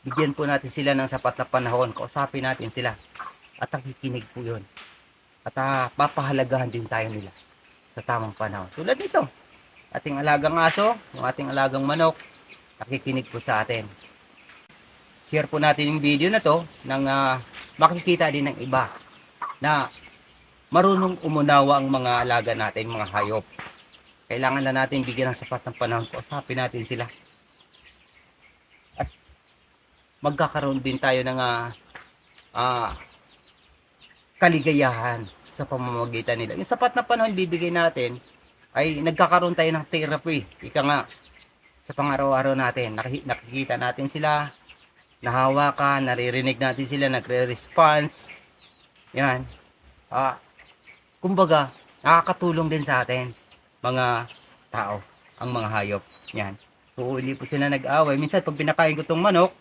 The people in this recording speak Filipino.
bigyan po natin sila ng sapat na panahon, kausapin natin sila at nakikinig po yun. At papahalagahan din tayo nila sa tamang panahon. Tulad nito, ating alagang aso, yung ating alagang manok, nakikinig po sa atin. Share po natin yung video na to nang makikita din ng iba na marunong umunawa ang mga alaga natin, mga hayop. Kailangan na natin bigyan ng sapat ng panahon, kausapin natin sila. At magkakaroon din tayo ng kaligayahan sa pamamagitan nila. Yung sapat na panahon bibigay natin ay nagkakaroon tayo ng therapy. Ika nga, sa pang-araw-araw natin, nakikita natin sila, nahawakan, naririnig natin sila, nagre-response. Yan. Kumbaga, nakakatulong din sa atin, mga tao, ang mga hayop. Yan. So, hindi po sila nag-away. Minsan, pag pinakain ko tong manok,